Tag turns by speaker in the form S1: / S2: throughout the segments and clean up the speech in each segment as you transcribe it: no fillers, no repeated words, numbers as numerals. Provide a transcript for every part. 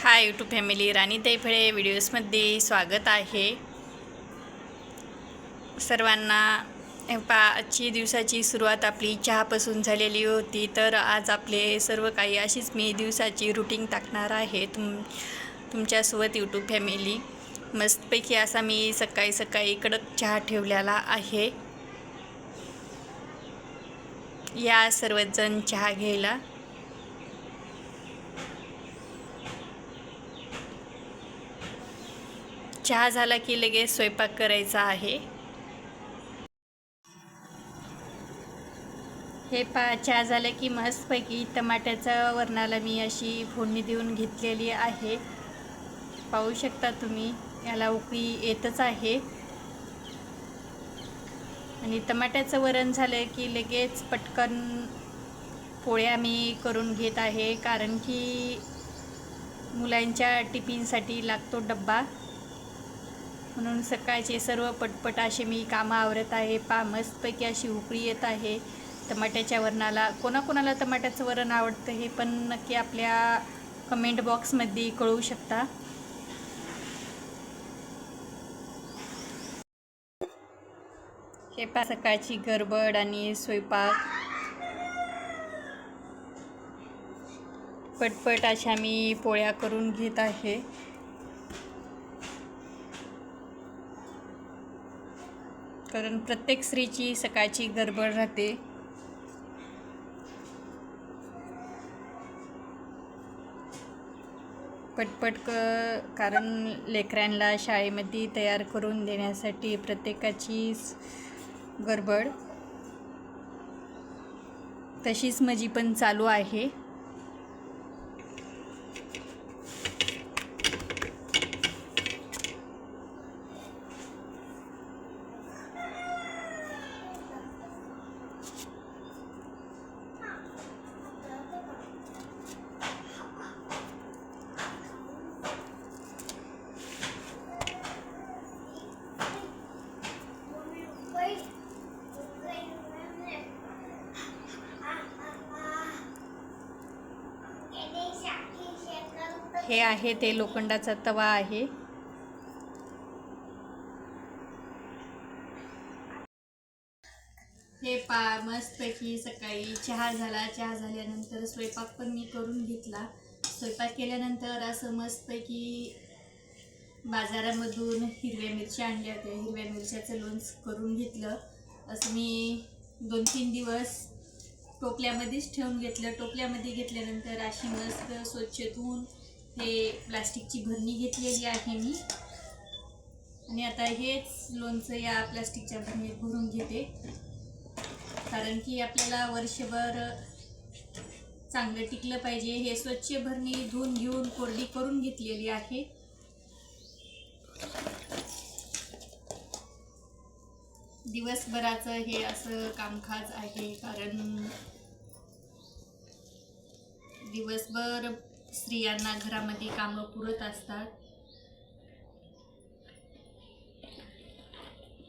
S1: Hi YouTube family, राणीताई फळे व्हिडिओजमध्ये स्वागत आहे सर्वांना। आजची दिवसाची सुरुवात आपली चहापासून झालेली होती, तर आज आपले सर्व काही अशीच मी दिवसाची रुटीन टाकणार आहे तुमच्यासोबत यूट्यूब फॅमिली। मस्तपैकी असा मी सकाळी सकाळी कडक चहा ठेवलेला आहे। या सर्वजण चहा घ्यायला। चहा झाला की लगेच स्वयंपाक करायचा आहे। हे चहा झालं की मस्तपैकी टमाट्याच्या वरणाला मी अशी फोडणी देऊन घेतलेली आहे। पाहू शकता तुम्ही, याला उकळी येतच आहे। आणि टमाट्याचं वरण झालं की लगेच पटकन पोळ्या मी करून घेत आहे, कारण की मुलांच्या टिफिनसाठी लागतो डब्बा, म्हणून सकाळचे सर्व पटपट असे मी कामं आवरत आहे। मस्तपैकी अशी उकळी येत आहे टमाट्याच्या वरणाला। कोणाकोणाला टमाट्याचं वरण आवडतं हे पण नक्की आपल्या कमेंट बॉक्समध्ये कळवू शकता। हे सकाळची गडबड आणि स्वयंपाक पटपट अशा मी पोळ्या करून घेत आहे। कारण प्रत्येक स्त्रीची सकाळची गडबड राहते। पटपट कारण लेकरांना शाळेमध्ये तयार करून देण्यासाठी प्रत्येकाची गडबड तशीच माझी पण चालू आहे। हे आहे ते लोखंडाचा तवा आहे। हे मस्तपैकी सकाळी चहा झाला। चहा झाल्यानंतर स्वयंपाक पण मी करून घेतला। स्वयंपाक केल्यानंतर असं मस्तपैकी बाजारामधून हिरव्या मिरच्या आणल्या होत्या। हिरव्या मिरच्याचं लोणचं करून घेतलं। असं मी 2-3 दिवस टोपल्यामध्येच ठेवून घेतलं। टोपल्यामध्ये घेतल्यानंतर अशी मस्त स्वच्छ धुवून हे प्लास्टिकची भरणी घेतलेली आहे मी, आणि आता हेच लोणचं या प्लास्टिकच्या भरणीत भरून घेते, कारण की आपल्याला वर्षभर चांगलं टिकलं पाहिजे। हे स्वच्छ भरणी धुवून घेऊन कोरडी करून घेतलेली आहे। दिवसभराचं हे असं कामकाज आहे, कारण दिवसभर स्त्रियांना घरामध्ये कामं पुरत असतात।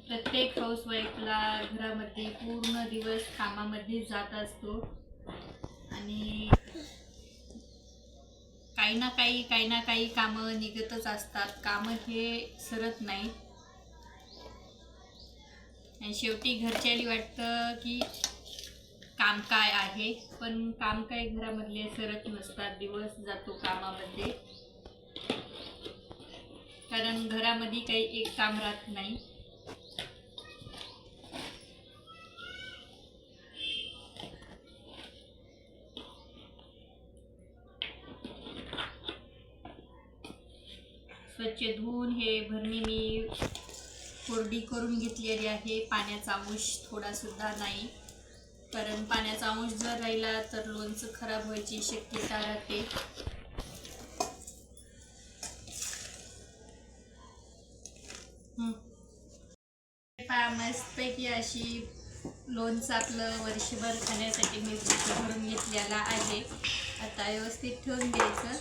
S1: प्रत्येक हाऊसवाईफला घरामध्ये पूर्ण दिवस कामामध्ये जात असतो, आणि काही ना काही कामं निघतच असतात। कामं हे सरत नाही, आणि शेवटी घरच्याला वाटतं की काम काय आहे, पण काम काय घरामधले सरत नसतात। दिवस जातो कामामध्ये, कारण घरामध्ये काही एक काम राहत नाही। स्वच्छ धुवून हे भरणी मी कोरडी करून घेतलेली आहे। पाण्याचा अंश थोडा सुद्धा नाही, कारण पाण्याचा अंश जर राहिला तर लोणचं खराब व्हायची शक्यता राहते। मस्तपैकी अशी लोणचं आपलं वर्षभर खाण्यासाठी मी भरून घेतलेला आहे। आता व्यवस्थित ठेवून द्यायचं।